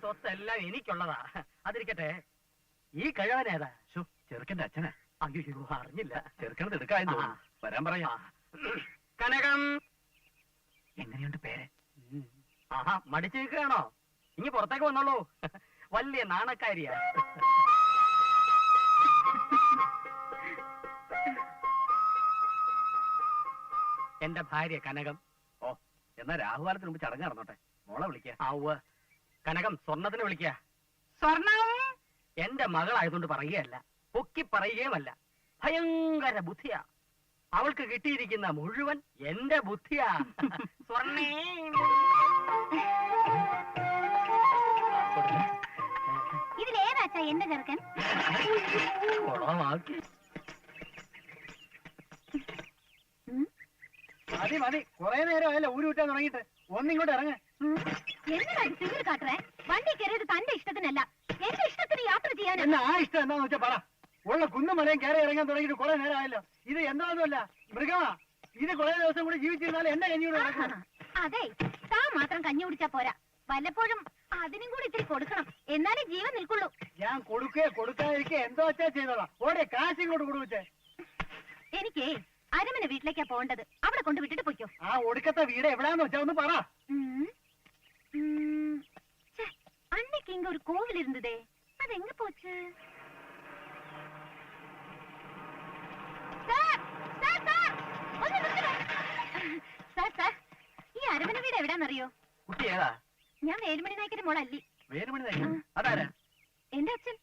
സ്വത്തെല്ലാം എനിക്കുള്ളതാ. അതിരിക്കട്ടെ, ഈ കഴിവനേതാ? ചെറുക്കന്റെ അച്ഛനാ. അയ്യോ, അറിഞ്ഞില്ല. ചെറുക്കനത് എടുക്കായിരുന്നു. വരാൻ പറയാ. കനകം. എങ്ങനെയുണ്ട് പേര്? ആഹാ, മടിച്ചു നിൽക്കുകയാണോ? ഇനി പുറത്തേക്ക് വന്നോളൂ. വലിയ നാണക്കാരിയാ. എന്റെ ഭാര്യ കനകം. ഓ, എന്നാ രാഹുകാലത്തിന് മുമ്പ് ചടങ്ങ് നടന്നോട്ടെ. മോളെ വിളിക്ക. ആവ് കനകം, സ്വർണത്തിന് വിളിക്ക. സ്വർണം എന്റെ മകളായതുകൊണ്ട് പറയുകയല്ല, പൊക്കി പറയുകയുമല്ല. ഭയങ്കര ബുദ്ധിയാ. അവൾക്ക് കിട്ടിയിരിക്കുന്ന മുഴുവൻ എന്റെ ബുദ്ധിയാ. സ്വർണ്ണേ. ഇതിലേതാച്ചാ എന്റെ ചെറുക്കൻ? മതി മതി, കുറെ നേരമായല്ലോ ഊരി വിട്ടാൻ തുടങ്ങിയിട്ട്. ഒന്നിങ്ങോട്ട് ഇറങ്ങ. എന്തിനാ സിവിൽ കാട്ടറേ? വണ്ടി കയറിയത് തന്റെ ഇഷ്ടത്തിനല്ല, എന്റെ ഇഷ്ടത്തിന് യാത്ര ചെയ്യാൻ. എന്നാ ആ ഇഷ്ടം എന്താന്ന് വെച്ചാ പറ. ഉള്ള കുന്നുമലയും കയറി ഇറങ്ങാൻ തുടങ്ങിയിട്ട് കുറെ നേരമായല്ലോ. ഇത് എന്താണെന്നല്ല, മൃഗമാ. ഇത് കുറെ ദിവസം കൂടി ജീവിച്ചിരുന്നാലും എന്റെ കഞ്ഞിയോട് നടക്കണം. അതെ, താൻ മാത്രം കഞ്ഞി കുടിച്ചാ പോരാ, വല്ലപ്പോഴും അതിനും കൂടി ഇത്തിരി കൊടുക്കണം, എന്നാലേ ജീവൻ നിൽക്കുള്ളൂ. ഞാൻ കൊടുക്കാതിരിക്കെ എന്തോ വെച്ചാ ചെയ്തോളാം. ഓടെ കാശ് ഇങ്ങോട്ട് കൊടുവച്ചേ. എനിക്ക് അരമന വീട്ടിലേക്കാ പോകേണ്ടത്, അവിടെ കൊണ്ട് വിട്ടിട്ട് പൊയ്ക്കോ. ആ ഒടുക്കത്തെ വീട് എവിടാന്ന് വെച്ചാ ഒന്ന് പറ. അന്നേക്ക് ഇങ്ങ ഒരു കോവിൽ ഇരുന്നതേ, അതെങ്ങ പോച്ച്? ഈ അരമന വീട് എവിടാന്നറിയോ? കുട്ടി ഏതാ? ഞാൻ വേലുമണി നായ്ക്കന്റെ മോൾ അല്ലി. വേലുമണി നായ്ക്കർ? അതാരാ? എന്റെ അച്ഛൻ.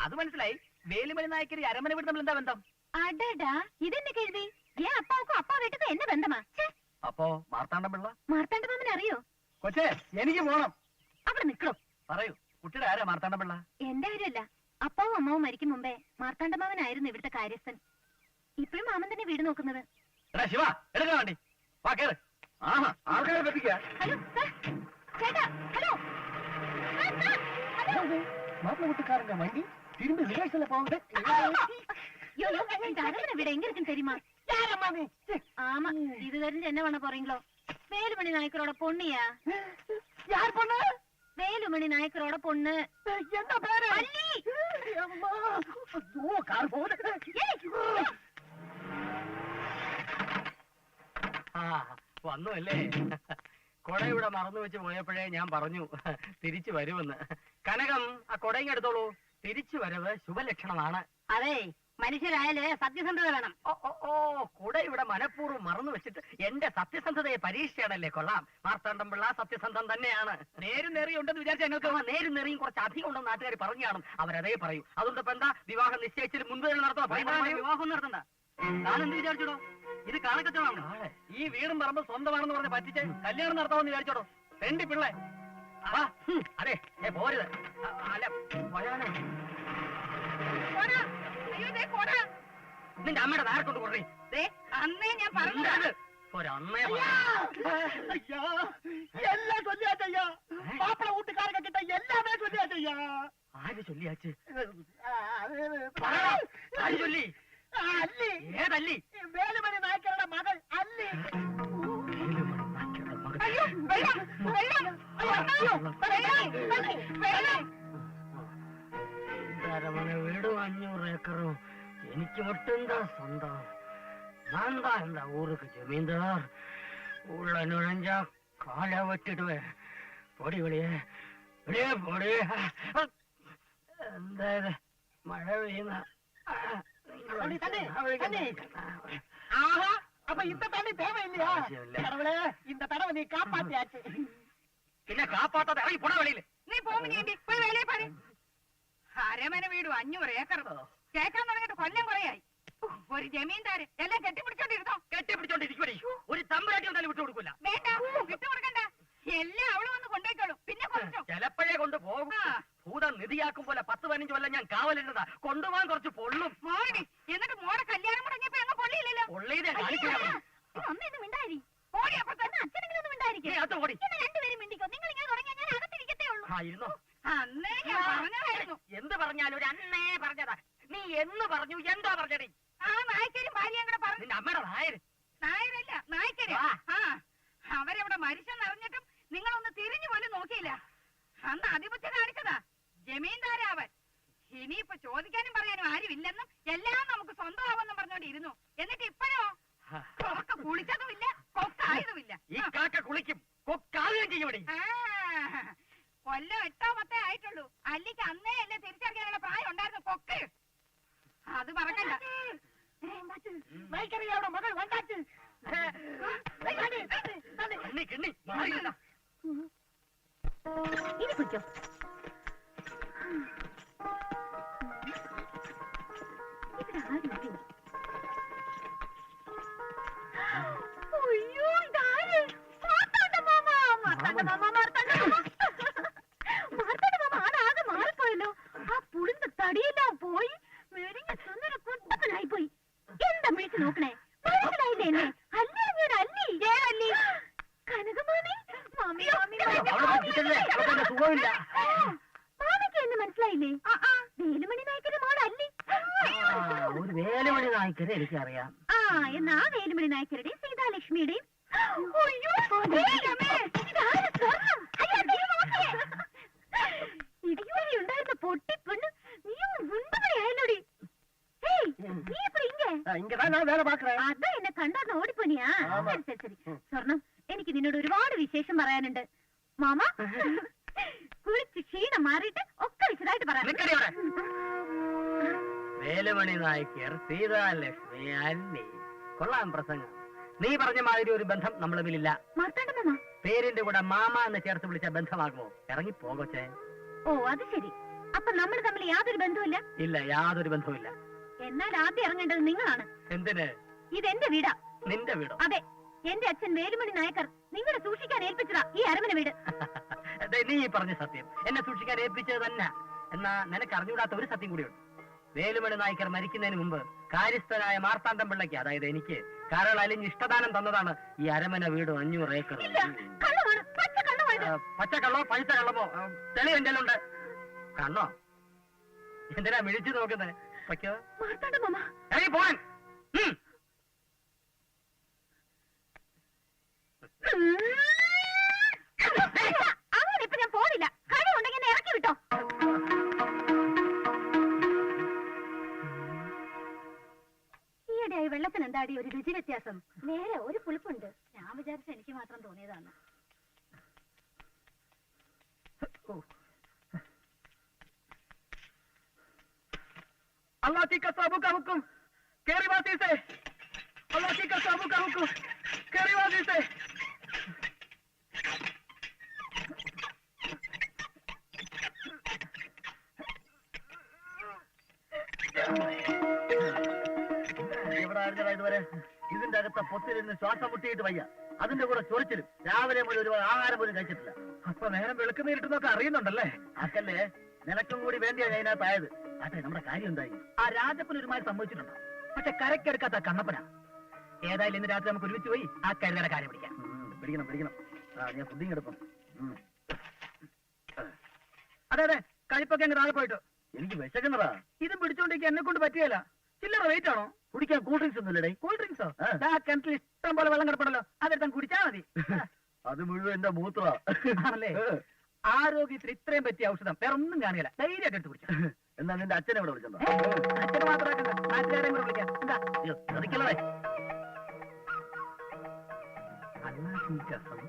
അത് മനസ്സിലായി. വേലുമണി നായ്ക്കര് അരമന വീട് തമ്മിൽ എന്താ ബന്ധം? അടടാ, ഇതെന്നെ കേൾവി. ഏൻ അപ്പാവുക്കും അപ്പാ വീട്ടത് എന്നെ ബന്ധമാ? അപ്പോ മാർത്താണ്ഡം പിള്ള? മാർത്താണ്ഡ മാമൻ അറിയോ? കൊച്ചേ, എനിക്ക് പോണം. അവിടെ നിക്കണോ? പറയൂ, കുട്ടിയുടെ ആരാ മാർത്താണ്ഡം പിള്ള? എന്റെ കാര്യമല്ല, അപ്പാവും അമ്മാവും മരിക്കും മുമ്പേ മാർത്താണ്ഡ മാമനായിരുന്നു ഇവിടുത്തെ കാര്യസ്ഥൻ. ഇപ്പോഴും മാമൻ തന്നെ വീട് നോക്കുന്നത്. ശിവ, എടുക്കാൻ വേണ്ടി വാ, കേറ്. ആൾക്കാരെ പറ്റിക്കാ. ഹലോ ചേട്ടാ, ഹലോ. മാപ്പിള വണ്ടി തിരുമ്പി റിവേഴ്സല്ല പോകട്ടെ. அரமனை வீடு எங்க இருக்குன்னு தெரியுமா? ஆமா, இது தெரிஞ்சு என்ன பண்ண போறீங்களோ? வேலுமணி நாயக்கரோட பொண்ணுயா. யார் பொண்ணு? வேலுமணி நாயக்கரோட பொண்ணு. என்ன பேரு? அள்ளி. அம்மா, ஐயோ, கார் போகுது. വന്നു അല്ലേ? കൊടയുടെ മറന്നു വെച്ച് പോയപ്പോഴേ ഞാൻ പറഞ്ഞു തിരിച്ചു വരുമെന്ന്. കനകം, ആ കൊടയും എടുത്തോളൂ. തിരിച്ചു വരവ് ശുഭലക്ഷണമാണ്. അതെ, മനുഷ്യരായാല് സത്യസന്ധത വേണം. ഓ, കൂടെ ഇവിടെ മനഃപൂർവ്വം മറന്നു വെച്ചിട്ട് എന്റെ സത്യസന്ധതയെ പരീക്ഷയാണല്ലേ. കൊള്ളാം, മാർത്താണ്ഡം പിള്ള സത്യസന്ധം തന്നെയാണ്. നേരും നെറിയും ഉണ്ടെന്ന് വിചാരിച്ചാൽ ഞങ്ങൾക്ക് നേരും നെറിയും കുറച്ച് അധികം ഉണ്ടെന്ന് നാട്ടുകാർ പറഞ്ഞു കാണും. അവരതേ പറയൂ. അതുകൊണ്ട് ഇപ്പൊ എന്താ, വിവാഹം നിശ്ചയിച്ചിട്ട് മുൻപ് തന്നെ നടത്തണം. വിവാഹം നടത്തണ്ട. താനെന്ത് വിചാരിച്ചോടോ? ഇത് കാണക്കച്ചവടമാണ്. ഈ വീടും പറമ്പ് സ്വന്തമാണെന്ന് പറഞ്ഞ് പറ്റിച്ച് കല്യാണം നടത്താമെന്ന് വിചാരിച്ചോടോ? തെണ്ടി പിള്ളേ. അതെ, പോരുത്. അല്ല, നിന്റെ അമ്മയുടെ നേരെ കൊണ്ട് കുറേ. അന്നേ ഞാൻ പറഞ്ഞത് ഒരമ്മേ എല്ലാം ചൊല്ലിയാച്ചയ്യാ. മാപ്പിള കൂട്ടുകാരൊക്കെ കിട്ട എല്ലാമേ ചൊല്ലിയാച്ചയ്യാ. ആര് ചൊല്ലിയാച്ച്? ആര് ചൊല്ലി? അല്ലി. ഏതല്ലി? വേലുമണി നായ്ക്കരുടെ മകൾ അല്ലി. വീടും 500 ഏക്കറും എനിക്ക് மட்டும்தா சொந்தம். நான் தான் இந்த ஊருக்கு ஜமீன்தார். உள்ள நுழைஞ்சா காலை வெட்டிடுவேன். பொடி வெளியே வெளியே பொடி. എന്താ മഴ പെയ്യുന്ന? அப்ப இந்த தண்ணி தேவையில்லையா? கடவுளே, இந்த தடவை நீ காப்பாத்தியாச்சு. പിന്നെ കാപ്പാത്താതെ ഇറങ്ങി പോണ വെളിയില്. നീ പോകുമ്പോ പോയി വേലയെ പാரு. അരമന വീടും 500 ഏക്കർ കേൾക്കാൻ തുടങ്ങിയിട്ട് കൊല്ലം കുറയായി. ഒരു ജമീന്ദാര് എല്ലാം കെട്ടിപ്പിടിച്ചോണ്ടിരുന്നോ? കെട്ടിപ്പിടിച്ചോണ്ടിരിക്കുവടി. ഒരു തമ്പുരാട്ടി വന്നാലും വിട്ടുകൊടുക്കൂല. വേണ്ട, വിട്ടുകൊടുക്കണ്ട. എല്ലാം അവള് വന്ന് കൊണ്ടേക്കോളും. പിന്നെ കുറച്ചോ? ചിലപ്പോഴേ കൊണ്ട് പോകും. ഭൂതം നിധിയാക്കും പോലെ 10-15 കൊല്ലം ഞാൻ കാവലിരുന്നതാ. കൊണ്ടുപോകാൻ കുറച്ച് പൊള്ളും. മോടി, എന്നിട്ട് മോടെ കല്യാണം മുടങ്ങിയപ്പോ അങ്ങ് പൊള്ളിയില്ലല്ലോ. പൊള്ളിയതേ കാണിക്കാൻ. ഒന്നും മിണ്ടായി. ഓടി, അപ്പൊ തന്നെ അച്ഛനെങ്കിലും ഒന്ന് മിണ്ടായിരിക്കും. രണ്ടുപേരും മിണ്ടിക്കോ. നിങ്ങൾ ഇങ്ങനെ തുടങ്ങിയാൽ ഞാൻ അകത്തിരിക്കത്തേ ഉള്ളൂ. അന്നേ ഞാൻ പറഞ്ഞതായിരുന്നു. എന്ത് പറഞ്ഞാലും ഒരു അന്നേ പറഞ്ഞതാ. നീ എന്ന് പറഞ്ഞു? എന്താ പറഞ്ഞടി? ആ നായ്ക്കരും ഭാര്യയും കൂടെ പറഞ്ഞു. നിന്റെ അമ്മയുടെ നായര്? നായരല്ല, നായ്ക്കര്. അവരവിടെ മരിച്ചെന്നറിഞ്ഞിട്ടും നിങ്ങളൊന്ന് തിരിഞ്ഞു പോലും നോക്കിയില്ല. അന്ന് അതിബുദ്ധി കാണിച്ചതാ ജമീന്ദാരാവൻ. ഇനിയിപ്പൊ ചോദിക്കാനും പറയാനും ആരും ഇല്ലെന്നും എല്ലാം നമുക്ക് സ്വന്തമാവെന്നും പറഞ്ഞോണ്ടിരുന്നു. എന്നിട്ട് ഇപ്പോഴോ കൊക്ക കുളിച്ചതുമില്ല, കൊക്കായതുമില്ല. ഈ കാക്ക കുളിക്കും, കൊക്കാവുകയും ചെയ്യും. കൊല്ലം 8 or 10 ആയിട്ടുള്ളൂ. അല്ലിക്ക് അന്നേ അല്ലേ തിരിച്ചറിയാനുള്ള പ്രായം ഉണ്ടായിരുന്നു കൊക്ക്. അത് പറക്കണ്ട. മകൾ വണ്ടാച്ച് ഇനി കുറ്റോ അയ്യോ ഇതാര്? മാർത്താണ്ഡ മാമ. മാർത്താണ്ഡ മാമ, മാർത്താണ്ഡ മാമ. മാർത്താണ്ഡ മാമ ആടാകെ മാറിപ്പോയല്ലോ. ആ പുളിന്റെ തടിയെല്ലാം പോയി മെലിഞ്ഞ സുന്ദര കുട്ടപ്പനായി പോയി. എന്താ വിളിച്ചു നോക്കണേ? മനസ്സിലായില്ലേ എന്നെ? അല്ലേ ഞാൻ അല്ലി. അല്ലി കനകമാമി. മാമി മാമി സുഖമില്ല. മാമിക്ക് എന്നെ മനസ്സിലായില്ലേ? വേലുമണി നായ്ക്കരെ മോളല്ലി. ഒരു വേലുമണി നായ്ക്കരെ എനിക്കറിയാം. ആ എന്നാ വേലുമണി നായ്ക്കരുടെയും സീതാലക്ഷ്മിയുടെയും. അയ്യോ ഇടിയോടി ഉണ്ടായിരുന്ന പൊട്ടിപ്പെണ്ണ് നീ ഉണ്ടയാലോടി. നീ ഇപ്പൊ അതാ എന്നെ കണ്ടാർന്ന് ഓടിപ്പോനിയാ? ശരി ശരി ശരി. സ്വർണം, എനിക്ക് നിന്നോട് ഒരുപാട് വിശേഷം പറയാനുണ്ട് മാമ. കുളിച്ച് ക്ഷീണം മാറിയിട്ട് ഒക്കെ വിശദമായിട്ട് പറയാം. വേലുമണി നായ്ക്കർ, സീതാലക്ഷ്മി, അല്ലി. കൊള്ളാം പ്രസംഗം. നീ പറഞ്ഞ മാതിരി ഒരു ബന്ധം നമ്മൾ തമ്മിലില്ല. മാർത്താണ്ഡ മാമ പേരിന്റെ കൂടെ മാമ എന്ന് ചേർത്ത് വിളിച്ച ബന്ധമാകുമോ? ഇറങ്ങി പോകച്ചേ. ഓ അത് ശരി. അപ്പൊ നമ്മൾ തമ്മിൽ യാതൊരു ബന്ധവുമില്ല? ഇല്ല, യാതൊരു ബന്ധവുമില്ല. എന്നാൽ ആദ്യം ഇറങ്ങേണ്ടത് നിങ്ങളാണ്. എന്തിന്? ഇതെന്റെ വീടാ. നിന്റെ വീടോ? അതെ, എന്റെ അച്ഛൻ വേലുമണി നായക്കർ നിങ്ങളെ സൂക്ഷിക്കാൻ ഏൽപ്പിച്ചതാ ഈ അരമന വീട്. നീ പറഞ്ഞ സത്യം എന്നെ സൂക്ഷിക്കാൻ ഏൽപ്പിച്ചത് തന്നെ. എന്നാ നിനക്ക് അറിഞ്ഞുകൂടാത്ത ഒരു സത്യം കൂടിയുണ്ട്. വേലുമണി നായ്ക്കർ മരിക്കുന്നതിന് മുമ്പ് കാര്യസ്ഥനായ മാർത്താണ്ഡം പിള്ളയ്ക്ക്, അതായത് എനിക്ക്, കരൾ അലിഞ്ഞ് ഇഷ്ടദാനം തന്നതാണ് ഈ അരമന വീട് 500 ഏക്കർ. പച്ചക്കള്ളോ പഴുത്ത കള്ളമോ തെളിവ് എന്റെ ഉണ്ട്. കണ്ണോ? എന്തിനാ മിഴിച്ചു നോക്കുന്നത്? പയ്ക്കോ പോവാൻ. അങ്ങനെ ഇപ്പൊ ഞാൻ പോണില്ല. കഴിവുണ്ടെങ്കിൽ ഇറക്കി വിട്ടോ. ഈയിടെയായി വെള്ളത്തിന് എന്താടി ഒരു രുചി വ്യത്യാസം? നേരെ ഒരു പുളിപ്പുണ്ട്. ഞാൻ വിചാരിച്ച എനിക്ക് മാത്രം തോന്നിയതാണ്. अल्लाह की कसम का हुक्म केरी वासी से, अल्लाह की कसम का हुक्म केरी वासी से. ഇതുവരെ ഇതിന്റെ അകത്ത പൊത്തിലിരുന്ന് ശ്വാസം മുട്ടിയിട്ട് വയ്യ. അതിന്റെ കൂടെ ചൊറിച്ചിലും രാവിലെ മുതൽ ഒരു ആഹാരം പോലും കഴിച്ചിട്ടില്ല. അപ്പൊ നേരം വെളുക്കുന്നേരിട്ടെന്നൊക്കെ അറിയുന്നുണ്ടല്ലേ? ആക്കല്ലേ, നിനക്കും കൂടി വേണ്ടിയാ ഞാൻ ഇതിനകത്തായത്. അതെ, നമ്മുടെ കാര്യം എന്തായി? ആ രാജപ്പൻ ഒരുമാതിരി സംഭവിച്ചിട്ടുണ്ടോ? പക്ഷെ കരക്കെടുക്കാത്ത കണ്ണപ്പന. ഏതായാലും ഇന്ന് രാത്രി നമുക്ക് ഒരുമിച്ച് പോയി ആ കരുതയുടെ കാര്യം പിടിക്കാം. പിടിക്കണം പിടിക്കണം. ഞാൻ പുഡിങ് എടുപ്പം. അതെ അതെ, കഴിപ്പൊക്കെ അങ്ങ് താഴെ പോയിട്ട്. എനിക്ക് വിശക്കുന്നതാ. ഇതും പിടിച്ചോണ്ടിരിക്കാൻ എന്നെ കൊണ്ട് പറ്റിയല്ല. ചില്ലറ വെയിറ്റ് ആണോ? കുടിക്കാൻ കൂൾ ഡ്രിങ്ക്സ് ഒന്നുമില്ലടേ. കൂൾ ഡ്രിങ്ക്സോ? കിണറ്റിൽ ഇഷ്ടം പോലെ വെള്ളം കിടപ്പുണ്ടല്ലോ, അതെടുത്താൻ കുടിച്ചാ മതി. അത് മുഴുവൻ എന്റെ മൂത്ര ആണല്ലേ? ആരോഗ്യത്തിന് ഇത്രയും പറ്റിയ ഔഷധം വേറെ ഒന്നും കാണില്ല. ധൈര്യമായിട്ട് എടുത്ത് കുടിച്ചു. എന്നാ നിന്റെ അച്ഛനെ ഇവിടെ വിളിച്ചോ? അച്ഛനെ മാത്രമാക്കണ്ട, നാട്ടുകാരെയും കൂടെ വിളിക്കാം. എന്താ ശ്രദ്ധിക്കല്ലേ? अल्लाह की कसम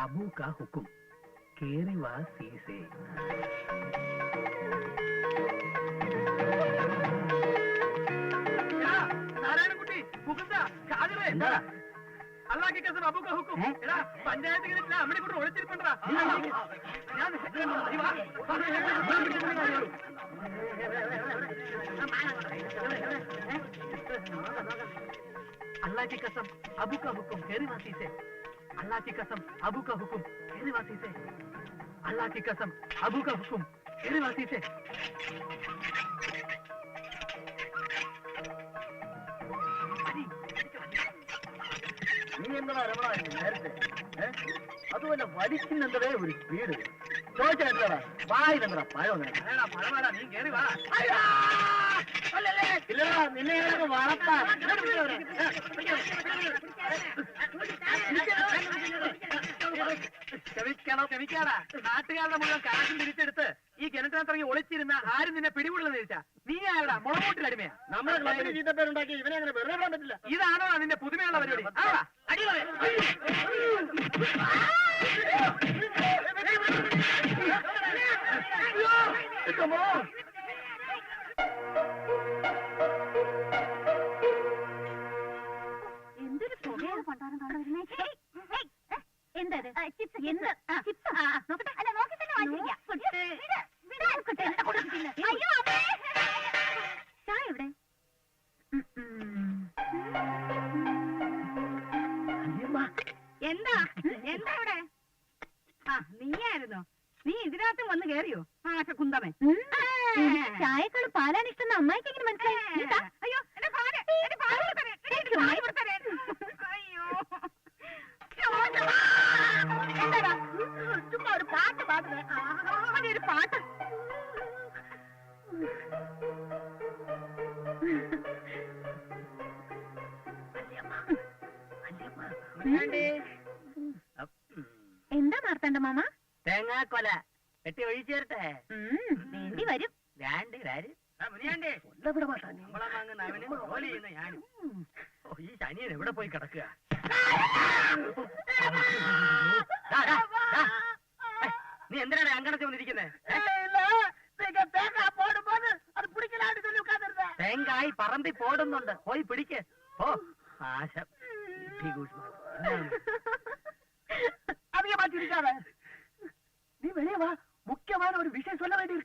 अबू का हुक्म केरी वासी से. നാരായണൻകുട്ടി, എന്താ? അല്ലാഹ് की कसम अबू का हुक्म. എടാ, പഞ്ചായത്ത് കിട്ടില്ല, അമ്മനെ കൊണ്ട് ഒളിച്ചിരിപ്പണ്ടാ. अल्लाह की कसम अबू का हुक्म केरी वासी से. अल्लाह की कसम अबू का हुक्म केरी वासी से. अल्लाह की कसम अबू का हुक्म केरी वासी से. നീ എന്താ രമണ നേരത്തെ? അതുപോലെ വലിക്കുന്നതേ ഒരു സ്പീഡ്. ചോദിച്ചാ വായിലെന്താ പഴം? പഴമാടാ, നീ കേറി വാ. ഇല്ലടാ, നിന്നെ വളർത്താൻ ക്ഷമിക്കാടാ നാട്ടുകാരുടെ മുഴുവൻ കാശും തിരിച്ചെടുത്ത് ഈ കിണറ്റിനകത്ത് ഇറങ്ങി ഒളിച്ചിരുന്ന ആരും നിന്നെ പിടികൂടുന്ന ചോദിച്ചാ നീ ആരടാ മുളകൂട്ടിലടിമയാ നമ്മുടെ ക്ലബിന് ചീത്തപ്പേരുണ്ടാക്കി ഇവനെ അങ്ങനെ വെറുതെ വിടാൻ പറ്റില്ല. ഇതാണോ നിന്റെ പുതുമയുള്ള പരിപാടി ആടാ അടികളെ എന്തൊരു പുകയാണ് പണ്ടാരം കാണാൻ വരുന്നേ. എന്താ ഇത്? എന്ത്? നോക്കട്ടെ. അല്ല നോക്കി തന്നെ വാങ്ങിച്ചിരിക്കാം. അയ്യോ അമ്മേ. ചായ എവിടെ? എന്താ എന്താ ഇവിടെ? ആ നീയായിരുന്നോ? നീ ഇതിനകത്ത് വന്ന് കേറിയോ? ആശ കുന്തമേ. ചായക്കാള് പാലാണ് ഇഷ്ടം. അമ്മായിക്ക് എങ്ങനെ മനസ്സിലായി? അയ്യോ എന്റെ പാല് അയ്യോ എന്താടാ? ചുമ്മാ ഒരു പാട്ട് പാടുന്നേ. ഒരു പാട്ട്. എന്താ മാർത്തണ്ട മാമ? തേങ്ങാക്കൊല വെട്ടി ഒഴിച്ചു തരട്ടെ. വേണ്ടി വരും. രണ്ട് കാര്യം മുനിയാണ്ടേ ശമ്പളം വാങ്ങുന്ന അവന് ജോലി ചെയ്യുന്ന ഞാനും. ഓ, ഈ ശനിയൻ എവിടെ പോയി കിടക്കുക? നീ എന്തിനാണ് അങ്കണത്തിൽ വന്നിരിക്കുന്നേ? തേങ്ങായി പറമ്പി പോടുന്നുണ്ട്. പോയി പിടിക്ക്. ഓ ആശം അധികം മാറ്റിരിക്കാതെ നീ വെളിയെ വാ. മുഖ്യമായ ഒരു വിഷയം சொல்ல வேண்டி